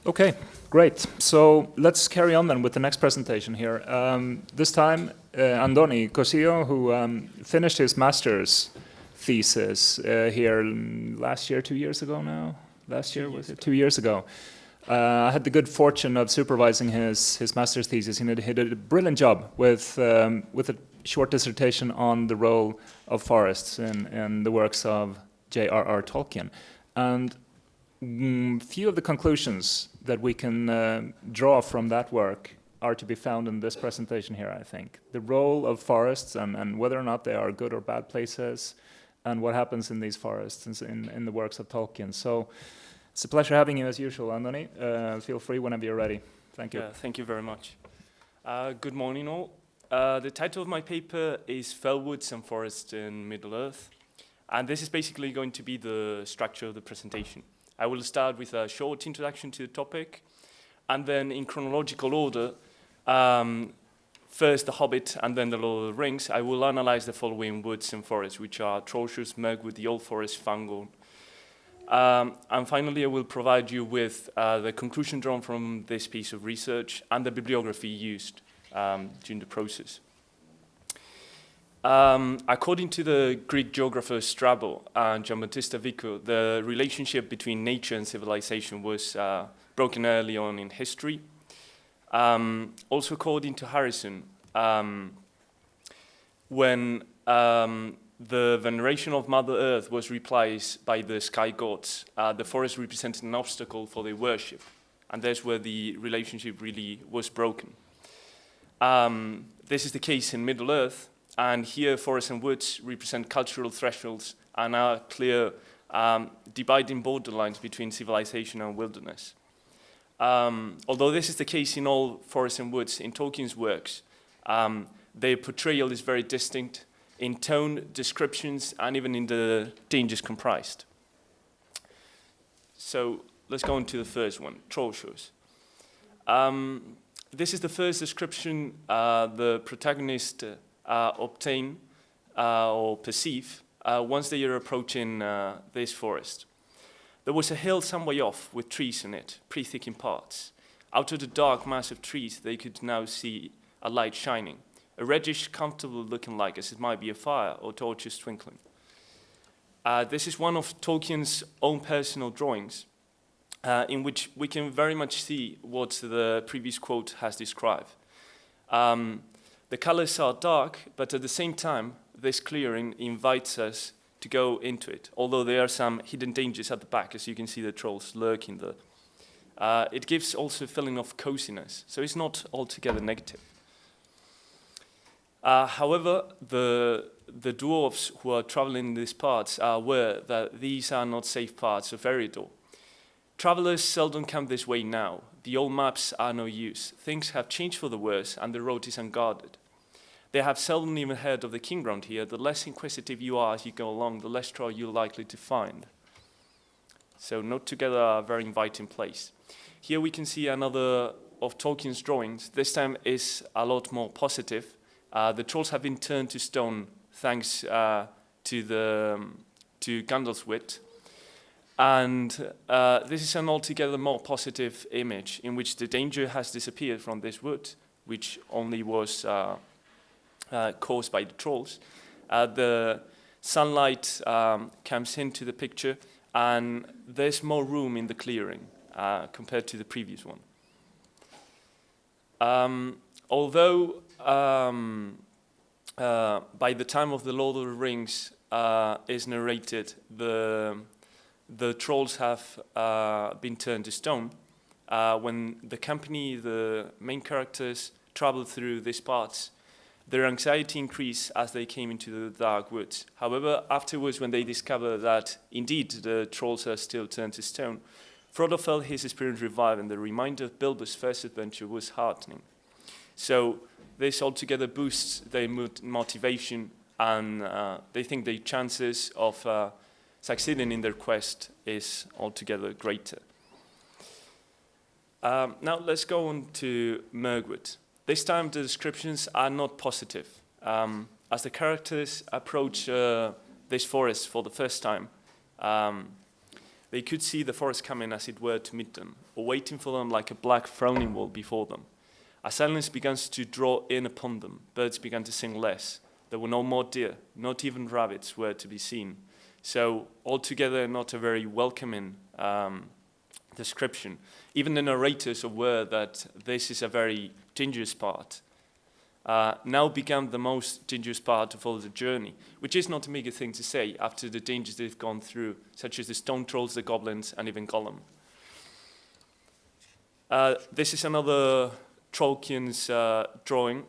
Okay, great. So let's carry on then with the next presentation here. This time, Andoni Cosillo, who finished his master's thesis here last year, 2 years ago now? Last year, was it? 2 years ago. I had the good fortune of supervising his master's thesis. He did a brilliant job with a short dissertation on the role of forests in the works of J.R.R. Tolkien. And few of the conclusions that we can draw from that work are to be found in this presentation here, I think. The role of forests and whether or not they are good or bad places, and what happens in these forests in the works of Tolkien. So it's a pleasure having you as usual, Andoni. Feel free whenever you're ready. Thank you. Thank you very much. Good morning all. The title of my paper is Fellwoods and Forests in Middle-earth. And this is basically going to be the structure of the presentation. I will start with a short introduction to the topic, and then in chronological order, first The Hobbit and then The Lord of the Rings, I will analyze the following woods and forests, which are Trollshaws, Mirkwood, the Old Forest, Fangorn. And finally, I will provide you with the conclusion drawn from this piece of research and the bibliography used during the process. According to the Greek geographer Strabo and Giambattista Vico, the relationship between nature and civilization was broken early on in history. Also according to Harrison, when the veneration of Mother Earth was replaced by the sky gods, the forest represented an obstacle for their worship, and that's where the relationship really was broken. This is the case in Middle-earth, and here forests and woods represent cultural thresholds and are clear dividing borderlines between civilization and wilderness. Although this is the case in all forests and woods, in Tolkien's works, their portrayal is very distinct in tone, descriptions, and even in the dangers comprised. So let's go on to the first one, Trollshaws. This is the first description the protagonist obtain or perceive once they are approaching this forest. There was a hill some way off with trees in it, pretty thick in parts. Out of the dark mass of trees, they could now see a light shining, a reddish, comfortable looking light, as it might be a fire or torches twinkling. This is one of Tolkien's own personal drawings, in which we can very much see what the previous quote has described. The colors are dark, but at the same time, this clearing invites us to go into it, although there are some hidden dangers at the back, as you can see the trolls lurking there. It gives also a feeling of coziness, so it's not altogether negative. However, the dwarves who are traveling in these parts are aware that these are not safe parts of Eredor. Travelers seldom come this way now. The old maps are no use. Things have changed for the worse, and the road is unguarded. They have seldom even heard of the king round here. The less inquisitive you are as you go along, the less trouble you're likely to find. So Note Together are a very inviting place. Here we can see another of Tolkien's drawings. This time is a lot more positive. The trolls have been turned to stone thanks to Gandalf's wit. And this is an altogether more positive image in which the danger has disappeared from this wood, which only was caused by the trolls. The sunlight comes into the picture, and there's more room in the clearing compared to the previous one. Although by the time of The Lord of the Rings is narrated, the trolls have been turned to stone. When the company, the main characters, traveled through these parts, their anxiety increased as they came into the dark woods. However, afterwards, when they discovered that indeed the trolls are still turned to stone, Frodo felt his experience revive, and the reminder of Bilbo's first adventure was heartening. So this altogether boosts their motivation, and they think the chances of succeeding in their quest is altogether greater. Now let's go on to Mirkwood. This time the descriptions are not positive. As the characters approach this forest for the first time, They could see the forest coming, as it were, to meet them, or waiting for them like a black frowning wall before them. As silence began to draw in upon them, birds began to sing less. There were no more deer, not even rabbits were to be seen. So altogether not a very welcoming description. Even the narrators are aware that this is a very dangerous part. Now began the most dangerous part of all the journey, which is not a meager thing to say after the dangers they've gone through, such as the stone trolls, the goblins, and even Gollum. This is another Tolkien's drawing,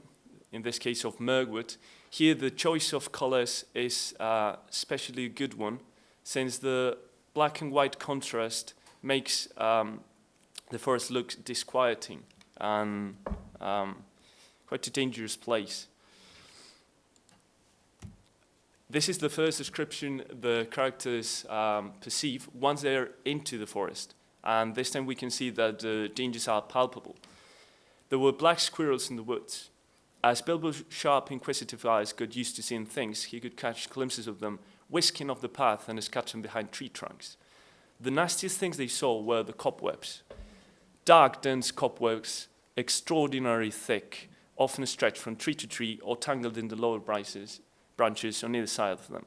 in this case of Mirkwood. Here the choice of colors is especially a good one, since the black and white contrast makes the forest look disquieting and quite a dangerous place. This is the first description the characters perceive once they're into the forest, and this time we can see that the dangers are palpable. There were black squirrels in the woods. As Bilbo's sharp, inquisitive eyes got used to seeing things, he could catch glimpses of them whisking off the path and escaping behind tree trunks. The nastiest things they saw were the cobwebs. Dark, dense cobwebs, extraordinarily thick, often stretched from tree to tree or tangled in the lower branches on either side of them.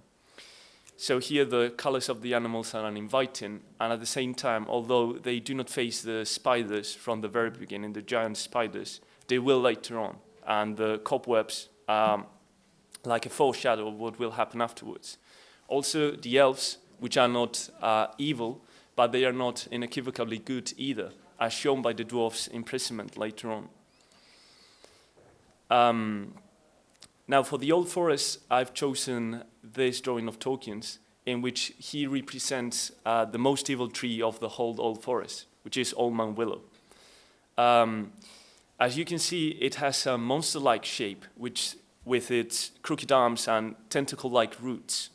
So here the colors of the animals are uninviting, and at the same time, although they do not face the spiders from the very beginning, the giant spiders, they will later on. And the cobwebs are like a foreshadow of what will happen afterwards. Also, the elves, which are not evil, but they are not inequivocally good either, as shown by the dwarf's imprisonment later on. Now, for the Old Forest, I've chosen this drawing of Tolkien's, in which he represents the most evil tree of the whole Old Forest, which is Old Man Willow. As you can see, it has a monster-like shape, which, with its crooked arms and tentacle-like roots.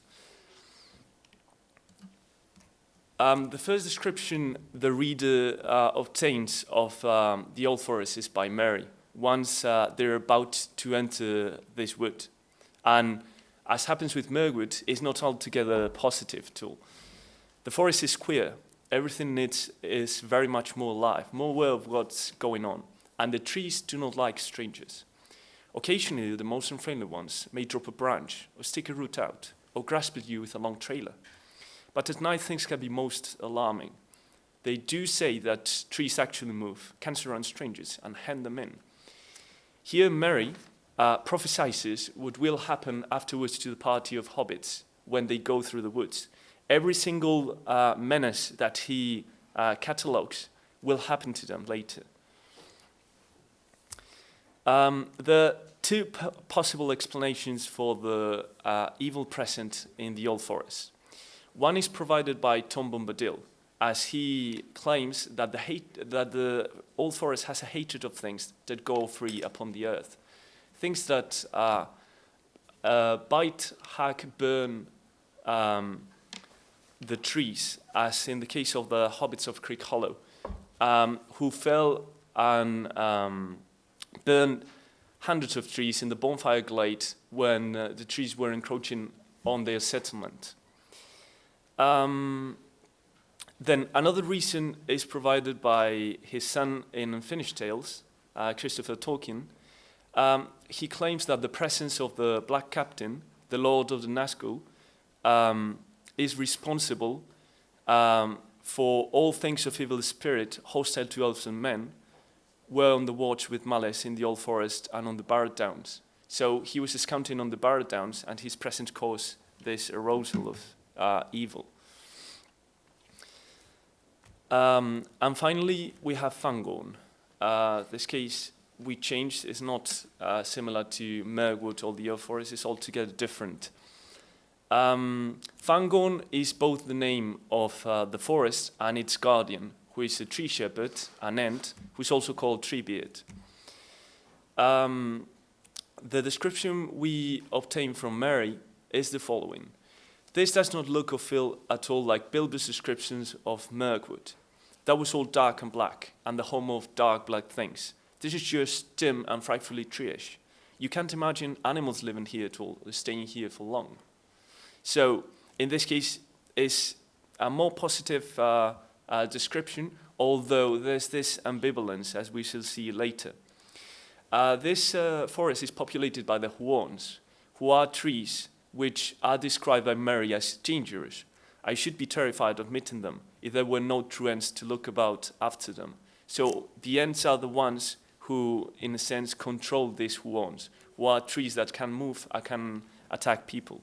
The first description the reader obtains of the Old Forest is by Merry, once they're about to enter this wood. And as happens with Mirkwood, it's not altogether positive at all. The forest is queer. Everything in it is very much more alive, more aware of what's going on. And the trees do not like strangers. Occasionally, the most unfriendly ones may drop a branch, or stick a root out, or grasp at you with a long trailer. But at night, things can be most alarming. They do say that trees actually move, can surround strangers, and hand them in. Here, Merry prophesies what will happen afterwards to the party of hobbits when they go through the woods. Every single menace that he catalogues will happen to them later. There are two possible explanations for the evil present in the Old Forest. One is provided by Tom Bombadil, as he claims that the Old Forest has a hatred of things that go free upon the earth. Things that bite, hack, burn the trees, as in the case of the hobbits of Creek Hollow, who fell and burned hundreds of trees in the bonfire glade when the trees were encroaching on their settlement. Then another reason is provided by his son in Unfinished Tales, Christopher Tolkien. He claims that the presence of the Black Captain, the Lord of the Nazgul, is responsible for all things of evil spirit hostile to elves and men, were on the watch with malice in the Old Forest and on the Barrett Downs. So he was discounting on the Barrett Downs, and his presence caused this arousal of evil. And finally, we have Fangorn. This case we changed is not similar to Mirkwood or the Old Forest, it's altogether different. Fangorn is both the name of the forest and its guardian, who is a tree shepherd, an Ent, who is also called Treebeard. The description we obtain from Merry is the following. This does not look or feel at all like Bilbo's descriptions of Mirkwood. That was all dark and black, and the home of dark black things. This is just dim and frightfully treeish. You can't imagine animals living here at all, or staying here for long. So, in this case, is a more positive description, although there's this ambivalence, as we shall see later. This forest is populated by the huons, who are trees which are described by Murray as dangerous. I should be terrified of meeting them if there were no true ends to look about after them. So the ends are the ones who, in a sense, control these huons, who are trees that can move and can attack people.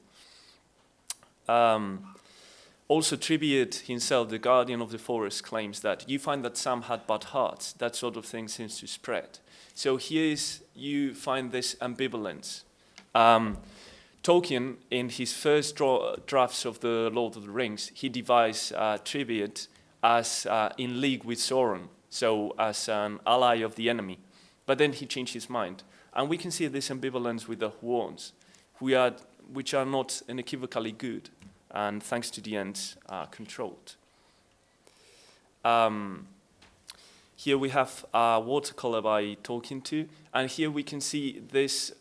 Also, Tribiad himself, the guardian of the forest, claims that you find that some had but hearts. That sort of thing seems to spread. So here you find this ambivalence. Tolkien, in his first drafts of the Lord of the Rings, he devised Tribiad as in league with Sauron, so as an ally of the enemy. But then he changed his mind. And we can see this ambivalence with the huons, which are not unequivocally good, and thanks to the ends, are controlled. Here we have a watercolor by Tolkien too, and here we can see this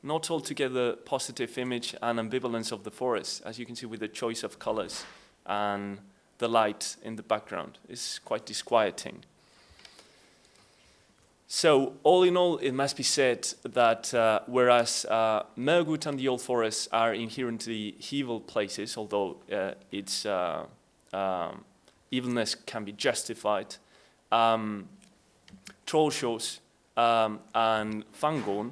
not altogether positive image and ambivalence of the forest, as you can see with the choice of colors and the light in the background. It's quite disquieting. So, all in all, it must be said that whereas Mirkwood and the Old Forest are inherently evil places, although its evilness can be justified, Trollshaws and Fangorn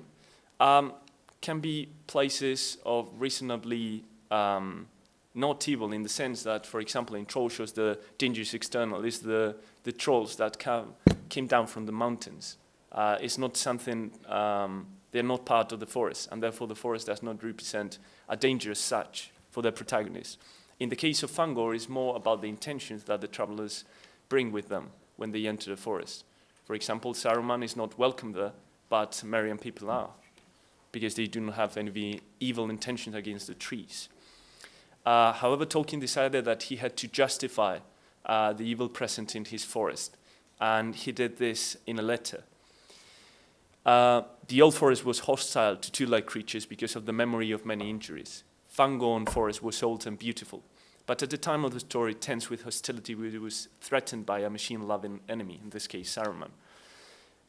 can be places of reasonably not evil, in the sense that, for example, in Trollshaws, the dangerous external is the trolls that came down from the mountains. It's not something, they're not part of the forest, and therefore the forest does not represent a danger as such for the protagonist. In the case of Fangor, it's more about the intentions that the travelers bring with them when they enter the forest. For example, Saruman is not welcome there, but Merian people are, because they do not have any evil intentions against the trees. However, Tolkien decided that he had to justify the evil present in his forest, and he did this in a letter. The Old Forest was hostile to two-legged creatures because of the memory of many injuries. Fangorn Forest was old and beautiful, but at the time of the story tense with hostility, it was threatened by a machine-loving enemy, in this case Saruman.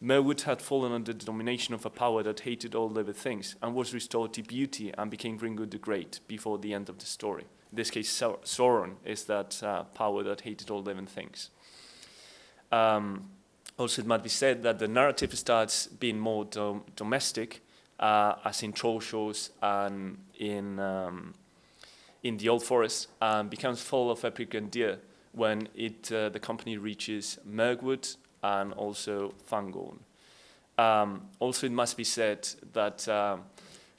Mirkwood had fallen under the domination of a power that hated all living things and was restored to beauty and became Ringwood the Great before the end of the story. In this case, Sauron is that power that hated all living things. Also, it might be said that the narrative starts being more domestic, as in Trollshaws and in the Old Forest, and becomes full of epic grandeur when the company reaches Mirkwood and also Fangorn. Also, it must be said that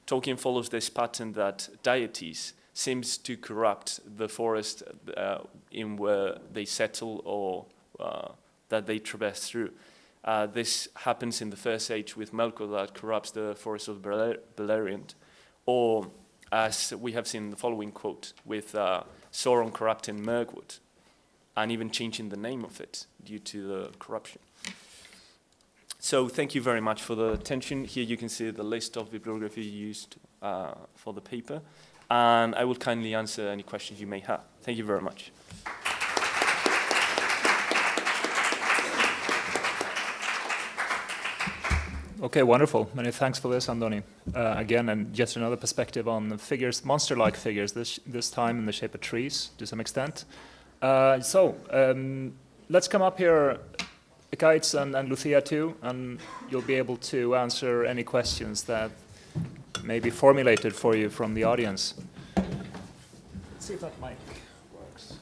Tolkien follows this pattern that deities seems to corrupt the forest in where they settle or that they traverse through. This happens in the First Age with Melkor that corrupts the forest of Beleriand, or as we have seen in the following quote, with Sauron corrupting Mirkwood, and even changing the name of it due to the corruption. So thank you very much for the attention. Here you can see the list of bibliography used for the paper, and I will kindly answer any questions you may have. Thank you very much. Okay, wonderful. Many thanks for this, Andoni. Again, and just another perspective on the figures, monster-like figures, this time in the shape of trees, to some extent. Let's come up here, Ekaitz and Lucia too, and you'll be able to answer any questions that may be formulated for you from the audience. Let's see if that mic works.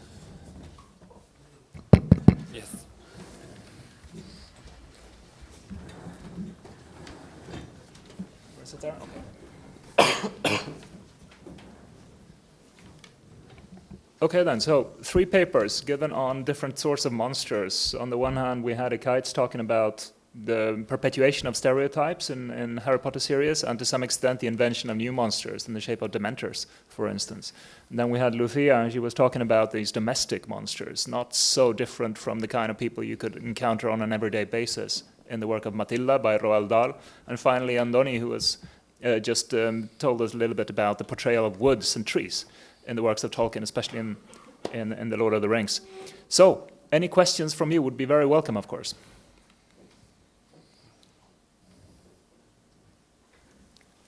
Yes. Is it there? Okay. Okay then, so 3 papers given on different sorts of monsters. On the one hand, we had Ekaitz talking about the perpetuation of stereotypes in Harry Potter series, and to some extent the invention of new monsters in the shape of Dementors, for instance. And then we had Lucia, and she was talking about these domestic monsters, not so different from the kind of people you could encounter on an everyday basis in the work of Matilda by Roald Dahl. And finally, Andoni, who was just told us a little bit about the portrayal of woods and trees in the works of Tolkien, especially in in the Lord of the Rings. So, any questions from you would be very welcome, of course.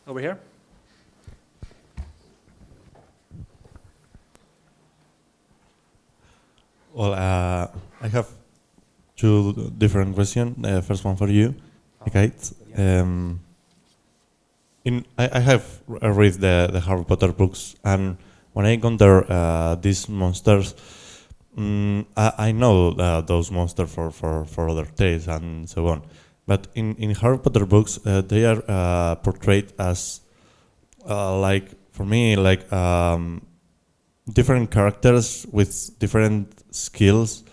Over here. Well, I have two different questions. First one for you, Kate. I have read the Harry Potter books, and when I encounter these monsters, I know those monsters for other tales and so on. But in Harry Potter books, they are portrayed as like, for me, like different characters with different skills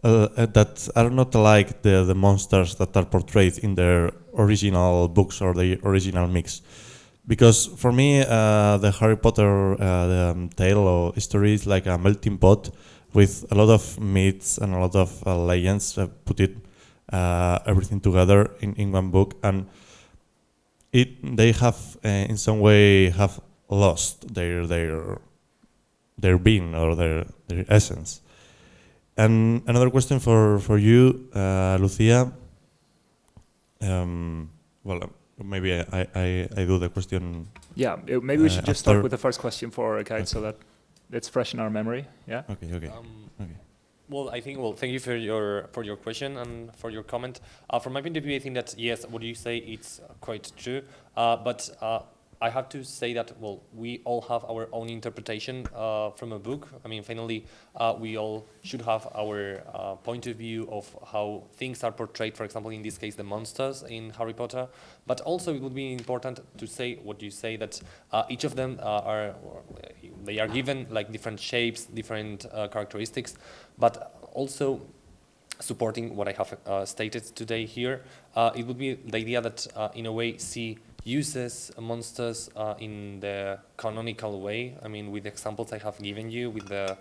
that are not like the monsters that are portrayed in their original books or the original mix. Because for me, the Harry Potter tale or history is like a melting pot with a lot of myths and a lot of legends. Put it everything together in one book, and they have in some way have lost their being or their essence. And another question for you, Lucia. Well, maybe I do the question. Yeah, maybe we should just start after. with the first question for Kate, so that it's fresh in our memory. Yeah. Okay. Okay. Well, I think. Well, thank you for your question and for your comment. From my point of view, I think that yes, what you say it's quite true. But I have to say that well, we all have our own interpretation from a book. I mean, finally, we all should have our point of view of how things are portrayed. For example, in this case, the monsters in Harry Potter. But also, it would be important to say what you say that each of them are given like different shapes, different characteristics, but also supporting what I have stated today here. It would be the idea that in a way uses monsters in the canonical way. I mean, with the examples I have given you, with the,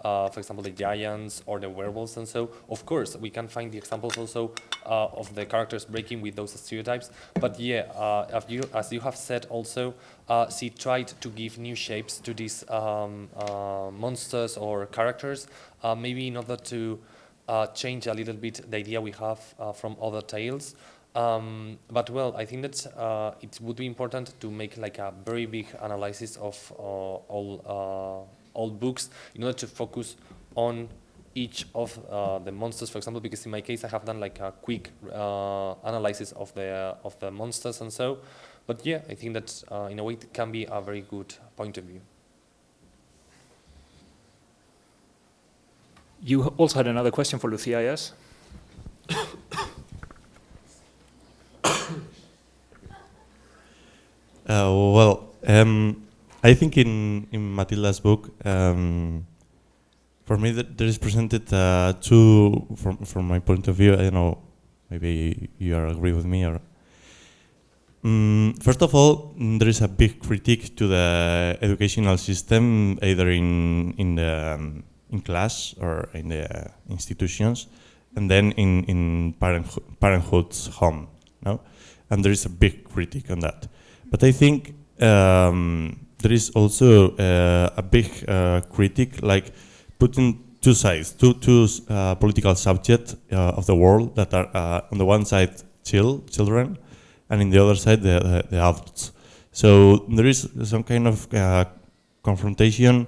for example, the giants or the werewolves, and so of course we can find the examples also of the characters breaking with those stereotypes. But yeah, as you have said also, she tried to give new shapes to these monsters or characters, maybe in order to change a little bit the idea we have from other tales. But well, I think that it would be important to make like a very big analysis of all books in order to focus on each of the monsters, for example, because in my case I have done like a quick analysis of the monsters and so. But yeah, I think that in a way it can be a very good point of view. You also had another question for Lucia, yes? Well, I think in Matilda's book, for me there is presented two, from my point of view. I don't know, maybe you agree with me or. First of all, there is a big critique to the educational system, either in class or in the institutions, and then in parenthood's home, no? And there is a big critique on that. But I think there is also a big critique, like putting two sides, two political subjects of the world that are on the one side children, and in the other side the adults. So there is some kind of confrontation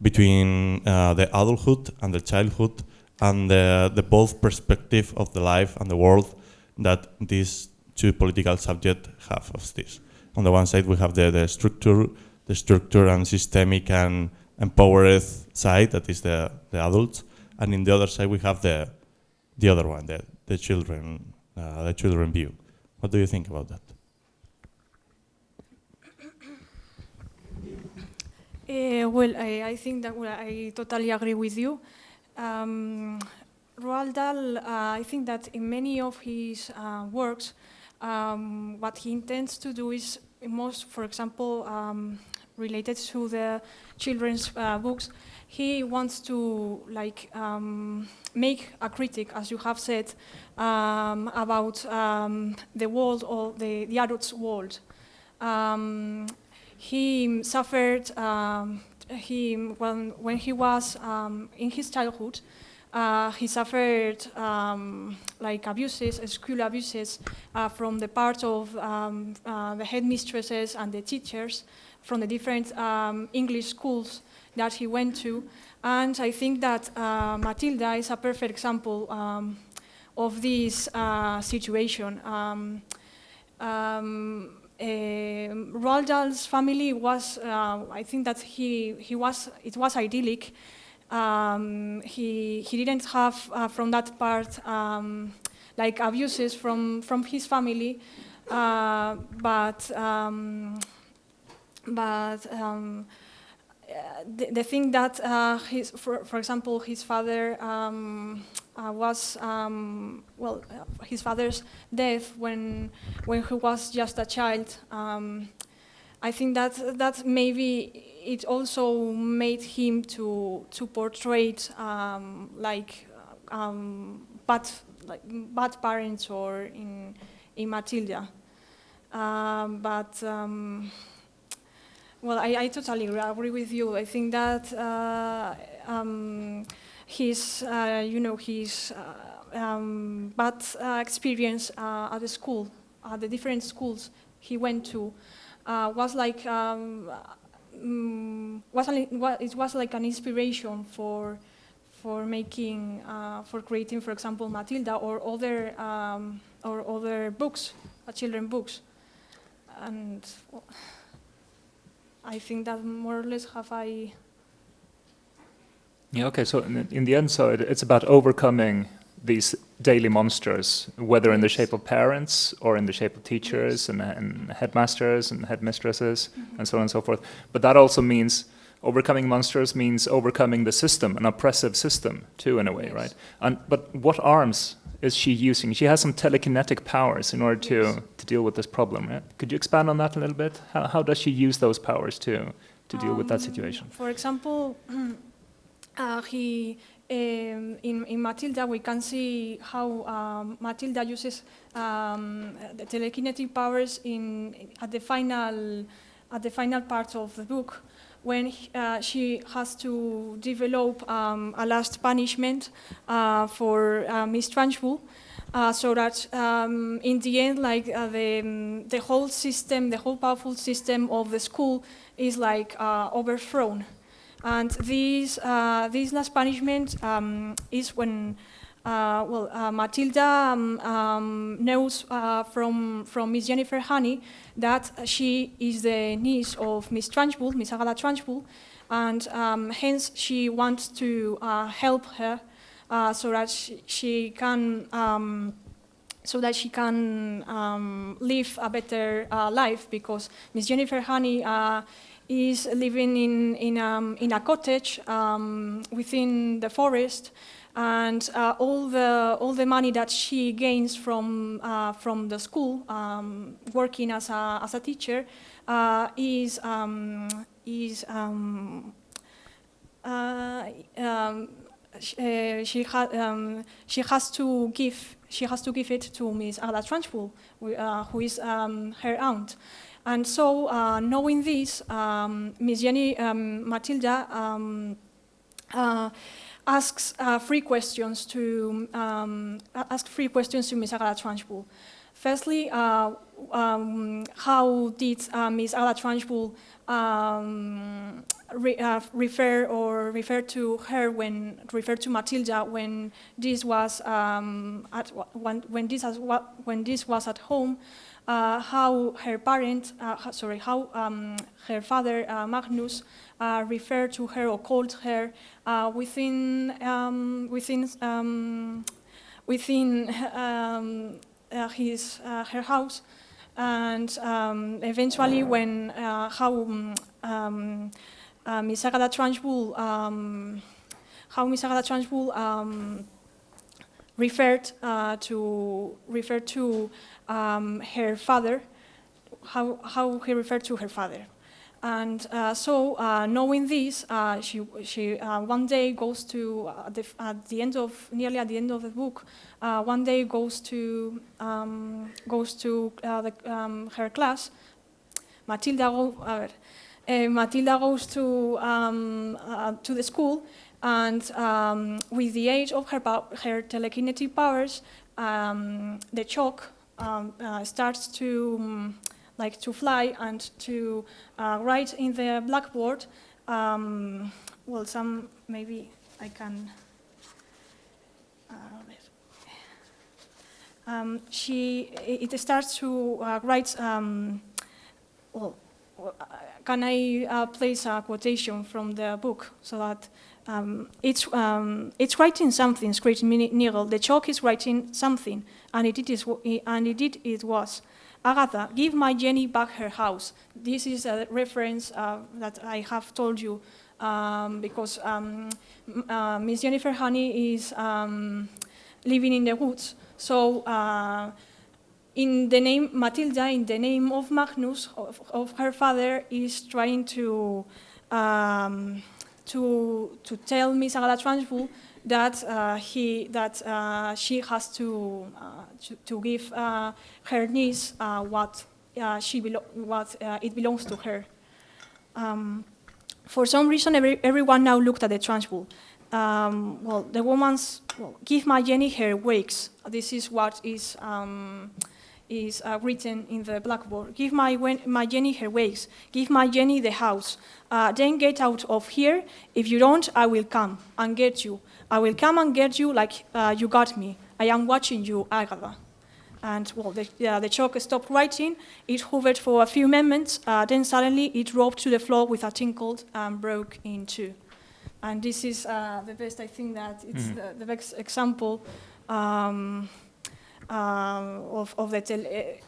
between the adulthood and the childhood, and the both perspective of the life and the world that these two political subjects have of this. On the one side, we have the structure and systemic and empowered side, that is the adults, and in the other side we have the other one, the children view. What do you think about that? Well, I think that I totally agree with you. Roald Dahl, I think that in many of his works, what he intends to do is most, for example, related to the children's books, he wants to like make a critic, as you have said, about the world or the adult's world. He suffered when he was in his childhood, he suffered like abuses, school abuses, from the part of the headmistresses and the teachers from the different English schools that he went to. And I think that Matilda is a perfect example of this situation. Roald Dahl's family was, I think that it was idyllic. He didn't have from that part like abuses from his family, but the thing that for example, his father was his father's death when he was just a child. I think that maybe it also made him to portray bad parents or in Matilda. Well, I totally agree with you. I think that his bad experience at the school, at the different schools he went to, was like it was like an inspiration for making for creating, for example, Matilda or other books, children books, and. Well, I think that more or less have I. Yeah. Okay. So in the end, so it's about overcoming these daily monsters, whether in the shape of parents or in the shape of teachers and headmasters and headmistresses and so on and so forth. But that also means overcoming monsters means overcoming the system, an oppressive system too, in a way, right? But what arms is she using? She has some telekinetic powers in order to deal with this problem, right? Could you expand on that a little bit? How does she use those powers to deal with that situation? For example, in Matilda, we can see how Matilda uses the telekinetic powers at the final part of the book, when she has to develop a last punishment for Miss Trunchbull, so that in the end, like the whole system, the whole powerful system of the school is like overthrown. And this last punishment is when Matilda knows from Miss Jennifer Honey that she is the niece of Miss Trunchbull, Miss Agatha Trunchbull, and hence she wants to help her so that she can live a better life, because Miss Jennifer Honey is living in a cottage within the forest. And all the money that she gains from the school, working as a teacher, she has to give it to Miss Agatha Trunchbull, who is her aunt. And so, knowing this, Miss Jenny Matilda asks three questions to Miss Agatha Trunchbull. Firstly, how did Miss Agatha Trunchbull refer to Matilda when this was at home? How her father Magnus referred to her or called her within her house, and eventually when Miss Agatha Trunchbull referred to her father, how he referred to her father. And so, knowing this, she one day goes to nearly at the end of the book. One day goes to her class. Matilda Matilda goes to the school, and with the aid of her telekinetic powers, the chalk starts to to fly and to write in the blackboard. Well, some maybe I can. It starts to write. Well, can I place a quotation from the book so that it's writing something? Screeched Nigel. The chalk is writing something, and it was. Agatha, give my Jenny back her house. This is a reference that I have told you because Miss Jennifer Honey is living in the woods. So in the name Matilda, in the name of Magnus, of her father, is trying to tell Miss Agatha Trunchbull that she has to give her niece what it belongs to her. For some reason, everyone now looked at the Trunchbull. Well, the woman's give my Jenny her wakes. This is what is written in the blackboard. Give my Jenny her wakes. Give my Jenny the house. Then get out of here. If you don't, I will come and get you. I will come and get you like you got me. I am watching you, Agatha. And well, the chalk stopped writing. It hovered for a few moments. Then suddenly it dropped to the floor with a tinkle and broke in two. And this is the best. I think that it's the best example of the.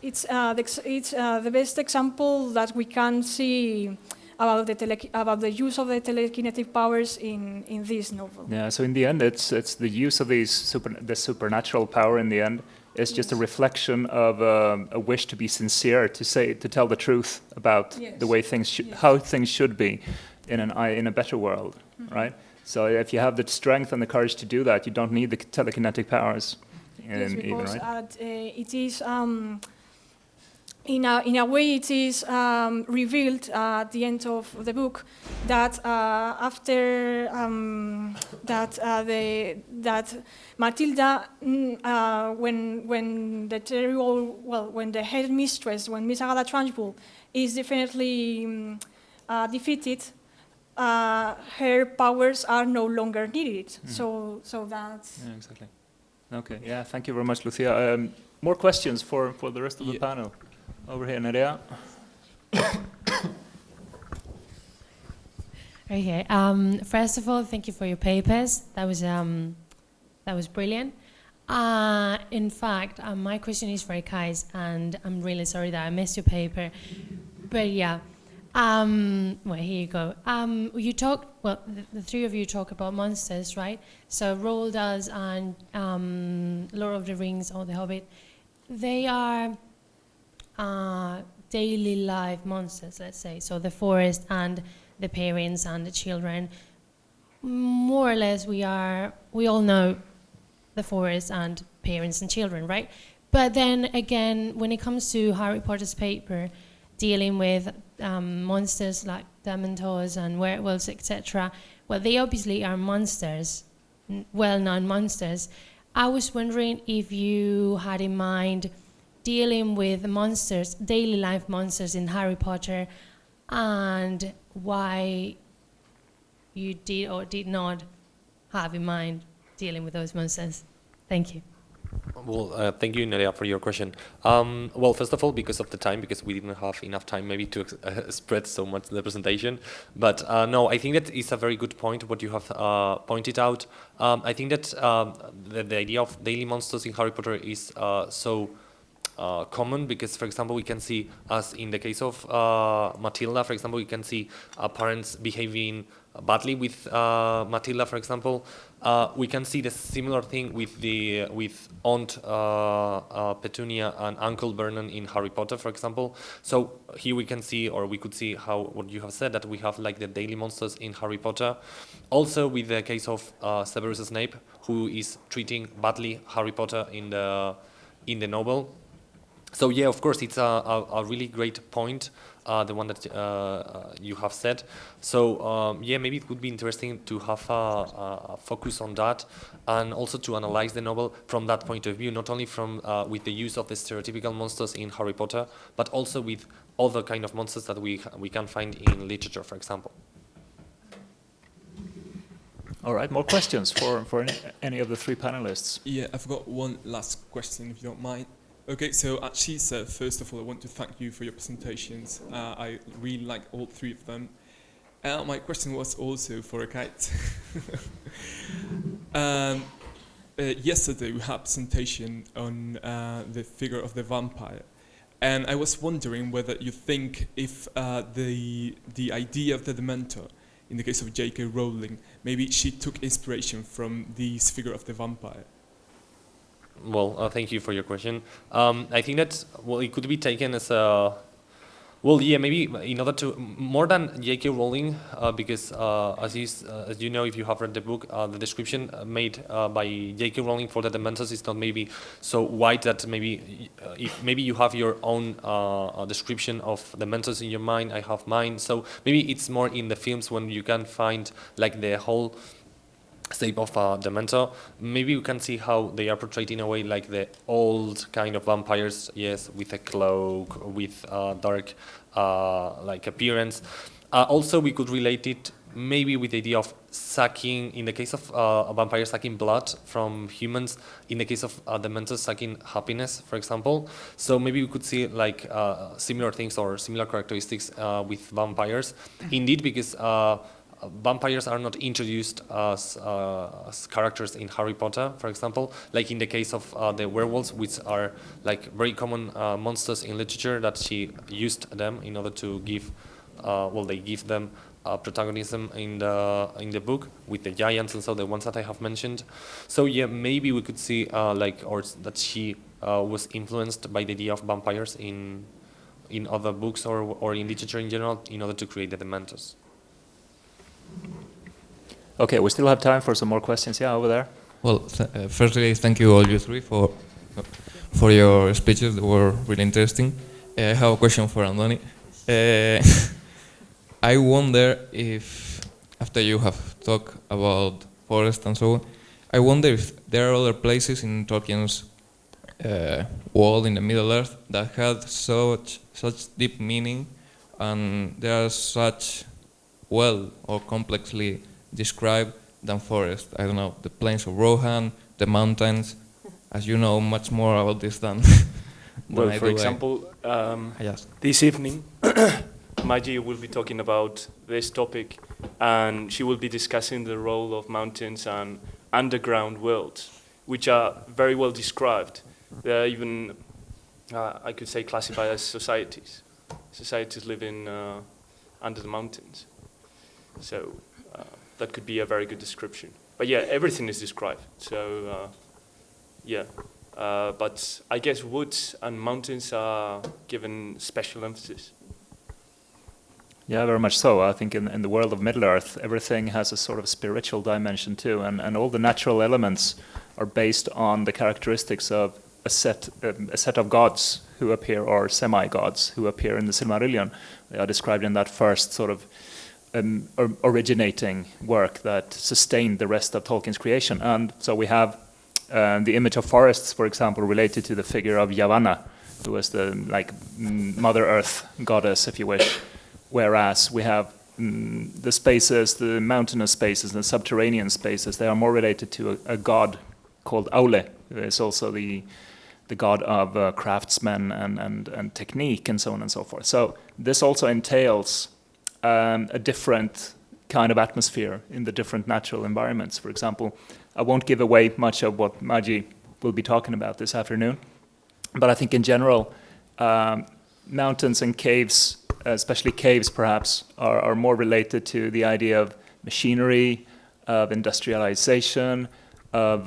It's the best example that we can see about the use of the telekinetic powers in this novel. Yeah. So in the end, it's the use of the supernatural power. In the end, is just a reflection of a wish to be sincere, to tell the truth about the way things how things should be in a better world, right? So if you have the strength and the courage to do that, you don't need the telekinetic powers. Yes, because right? it is in a way it is revealed at the end of the book that after that Matilda when the head mistress, when Miss Agatha Trunchbull is definitely defeated, her powers are no longer needed. So that's exactly. Okay. Yeah. Thank you very much, Lucia. More questions for the rest of the panel. Over here, Nerea. Right here. First of all, thank you for your papers. That was brilliant. In fact, my question is for Kais, and I'm really sorry that I missed your paper. But yeah, well, here you go. You talk. Well, the three of you talk about monsters, right? So Roald Dahl and Lord of the Rings or The Hobbit, they are daily life monsters, let's say. So the forest and the parents and the children, more or less we all know the forest and parents and children, right? But then again, when it comes to Harry Potter's paper, dealing with monsters like Dementors and werewolves, etc., well, they obviously are monsters, well-known monsters. I was wondering if you had in mind dealing with monsters, daily life monsters in Harry Potter, and why you did or did not have in mind dealing with those monsters. Thank you. Well, thank you, Nerea, for your question. Well, first of all, because of the time, because we didn't have enough time maybe to spread so much the presentation. But no, I think that is a very good point, what you have pointed out. I think that the idea of daily monsters in Harry Potter is so common because, for example, we can see, as in the case of Matilda, for example, we can see parents behaving badly with Matilda, for example. We can see the similar thing with Aunt Petunia and Uncle Vernon in Harry Potter, for example. So here we can see, or we could see how what you have said, that we have like the daily monsters in Harry Potter. Also with the case of Severus Snape, who is treating badly Harry Potter in the novel. So yeah, of course, it's a really great point, the one that you have said. So yeah, maybe it would be interesting to have a focus on that, and also to analyze the novel from that point of view, not only from with the use of the stereotypical monsters in Harry Potter, but also with other kind of monsters that we can find in literature, for example. All right, more questions for any of the three panelists? Yeah, I've got one last question, if you don't mind. Okay, so actually, so first of all, I want to thank you for your presentations. I really like all three of them. My question was also for a kite. Yesterday we had a presentation on the figure of the vampire, and I was wondering whether you think if the idea of the Dementor, in the case of J.K. Rowling, maybe she took inspiration from this figure of the vampire. Well, thank you for your question. I think that, well, it could be taken as a, well, yeah, maybe in order to, more than J.K. Rowling, because as you know, if you have read the book, the description made by J.K. Rowling for the Dementors is not maybe so wide that maybe, if maybe you have your own description of the Dementors in your mind, I have mine, so maybe it's more in the films when you can find like the whole shape of Dementor. Maybe you can see how they are portrayed in a way like the old kind of vampires, yes, with a cloak, with dark like appearance. Also, we could relate it maybe with the idea of sucking, in the case of a vampire sucking blood from humans, in the case of Dementors sucking happiness, for example. So maybe we could see like similar things or similar characteristics with vampires. Indeed, because vampires are not introduced as characters in Harry Potter, for example, like in the case of the werewolves, which are like very common monsters in literature, that she used them in order to give, well, they give them protagonism in the book with the giants and so the ones that I have mentioned. So yeah, maybe we could see like, or that she was influenced by the idea of vampires in other books or in literature in general in order to create the Dementors. Okay, we still have time for some more questions. Yeah, over there. Well, firstly, thank you all you three for your speeches. They were really interesting. I have a question for Andoni. I wonder if, after you have talked about forest and so on, I wonder if there are other places in Tolkien's world in the Middle Earth that had such deep meaning, and they are such well or complexly described than forest. I don't know, the plains of Rohan, the mountains. As you know much more about this than Well, I for do, example, yes. this evening, Maggie will be talking about this topic, and she will be discussing the role of mountains and underground worlds, which are very well described. They are even, I could say, classified as societies. Societies living under the mountains. So that could be a very good description. But yeah, everything is described. So yeah, but I guess woods and mountains are given special emphasis. Yeah, very much so. I think in the world of Middle-earth, everything has a sort of spiritual dimension too, and all the natural elements are based on the characteristics of a set of gods who appear, or semi-gods who appear in the Silmarillion. They are described in that first sort of originating work that sustained the rest of Tolkien's creation. And so we have the image of forests, for example, related to the figure of Yavanna, who was the Mother Earth goddess, if you wish. Whereas we have the spaces, the mountainous spaces, and the subterranean spaces, they are more related to a god called Aule, who is also the god of craftsmen and technique and so on and so forth. So this also entails a different kind of atmosphere in the different natural environments. For example, I won't give away much of what Maggie will be talking about this afternoon, but I think in general, mountains and caves, especially caves perhaps, are more related to the idea of machinery, of industrialization, of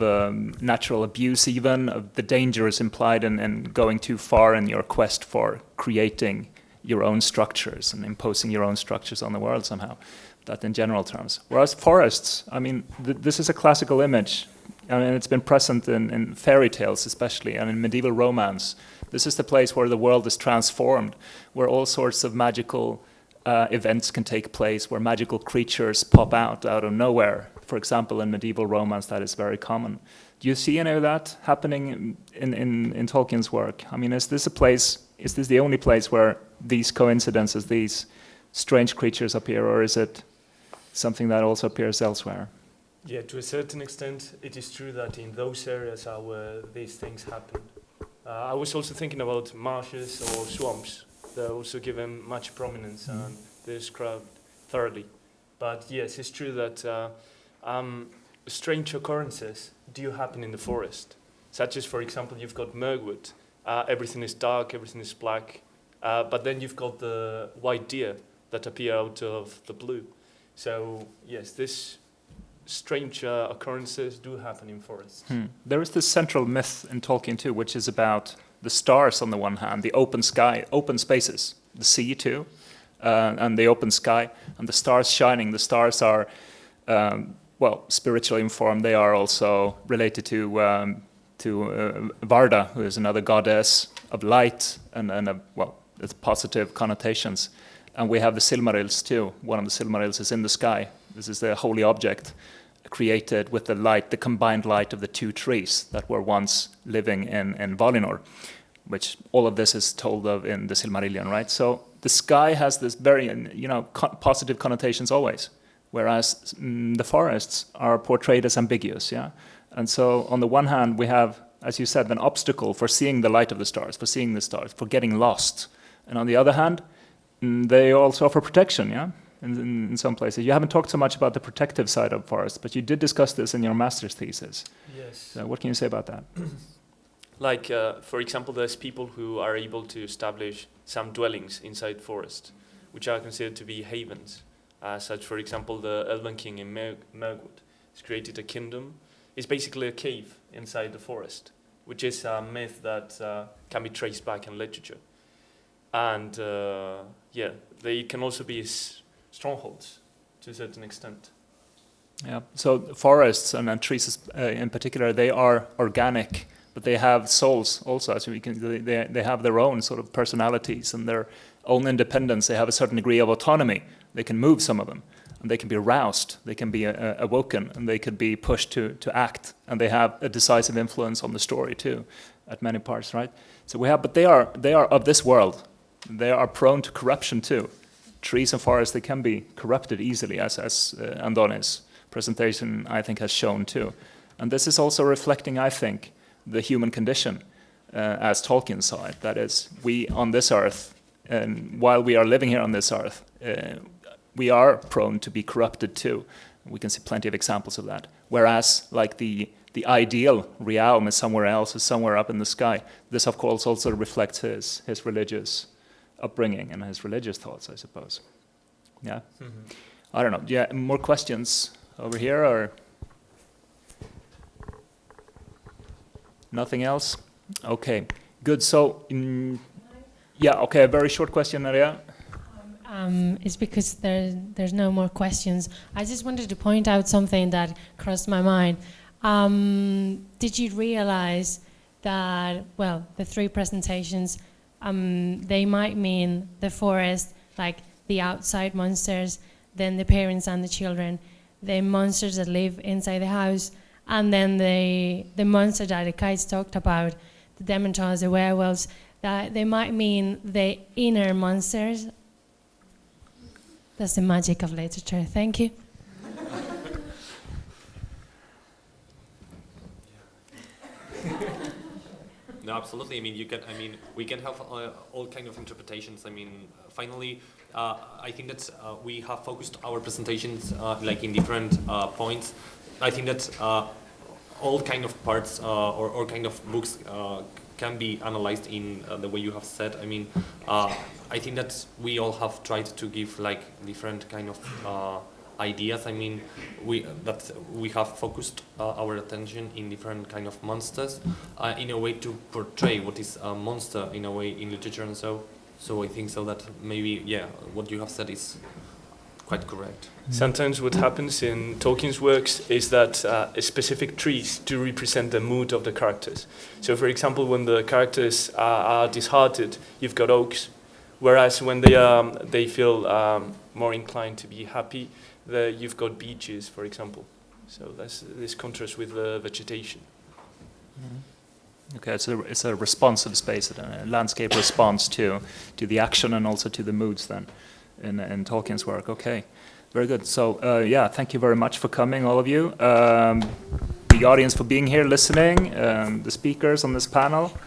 natural abuse even, of the dangers implied in going too far in your quest for creating your own structures and imposing your own structures on the world somehow. That in general terms. Whereas forests, I mean, this is a classical image. I mean, it's been present in fairy tales especially, and in medieval romance. This is the place where the world is transformed, where all sorts of magical events can take place, where magical creatures pop out of nowhere. For example, in medieval romance, that is very common. Do you see any of that happening in Tolkien's work? I mean, is this the only place where these coincidences, these strange creatures appear, or is it something that also appears elsewhere? Yeah, to a certain extent, it is true that in those areas are where these things happen. I was also thinking about marshes or swamps. They're also given much prominence and they're described thoroughly. But yes, it's true that strange occurrences do happen in the forest. Such as, for example, you've got Mirkwood. Everything is dark, everything is black. But then you've got the white deer that appear out of the blue. So yes, this strange occurrences do happen in forests. There is this central myth in Tolkien too, which is about the stars on the one hand, the open sky, open spaces, the sea too, and the open sky, and the stars shining. The stars are, well, spiritually informed. They are also related to Varda, who is another goddess of light, and well, it's positive connotations. And we have the Silmarils too. One of the Silmarils is in the sky. This is the holy object created with the light, the combined light of the two trees that were once living in Valinor, which all of this is told of in the Silmarillion, right? So the sky has this very, positive connotations always, whereas the forests are portrayed as ambiguous, yeah? And so on the one hand, we have, as you said, an obstacle for seeing the light of the stars, for seeing the stars, for getting lost. And on the other hand, they also offer protection, yeah? In some places. You haven't talked so much about the protective side of forests, but you did discuss this in your master's thesis. Yes. So what can you say about that? Like, for example, there's people who are able to establish some dwellings inside forest, which are considered to be havens. Such, for example, the Elven King in Mirkwood has created a kingdom. It's basically a cave inside the forest, which is a myth that can be traced back in literature. And yeah, they can also be strongholds to a certain extent. Yeah. So forests and trees in particular, they are organic, but they have souls also. So they have their own sort of personalities and their own independence. They have a certain degree of autonomy. They can move, some of them, and they can be aroused. They can be awoken, and they could be pushed to act. And they have a decisive influence on the story too, at many parts, right? So but they are of this world. They are prone to corruption too. Trees and forests, they can be corrupted easily, as Andoni's presentation, I think, has shown too. And this is also reflecting, I think, the human condition as Tolkien saw it. That is, we on this earth, and while we are living here on this earth, we are prone to be corrupted too. We can see plenty of examples of that. Whereas, like the ideal realm is somewhere else, is somewhere up in the sky. This, of course, also reflects his religious upbringing and his religious thoughts, I suppose. Yeah. Mm-hmm. I don't know. Yeah. More questions over here, or nothing else? Okay. Good. So, yeah. Okay. A very short question, Maria. It's because there's no more questions. I just wanted to point out something that crossed my mind. Did you realize that, well, the three presentations, they might mean the forest, like the outside monsters, then the parents and the children, the monsters that live inside the house, and then the monster that the kites talked about, the Dementors, the werewolves, that they might mean the inner monsters. That's the magic of literature. Thank you. No, absolutely. I mean, we can have all kind of interpretations. I mean, finally, I think that we have focused our presentations like in different points. I think that all kind of parts or all kind of books can be analyzed in the way you have said. I mean, I think that we all have tried to give like different kind of ideas. I mean, we have focused our attention in different kind of monsters in a way to portray what is a monster in a way in literature, and so I think so that maybe, yeah, what you have said is quite correct. Sometimes what happens in Tolkien's works is that specific trees do represent the mood of the characters. So, for example, when the characters are disheartened, you've got oaks, whereas when they feel more inclined to be happy, you've got beeches, for example. So that's this contrast with the vegetation. Okay, it's a responsive space, a landscape response to the action and also to the moods then in Tolkien's work. Okay, very good. So yeah, thank you very much for coming, all of you. The audience for being here, listening, the speakers on this panel.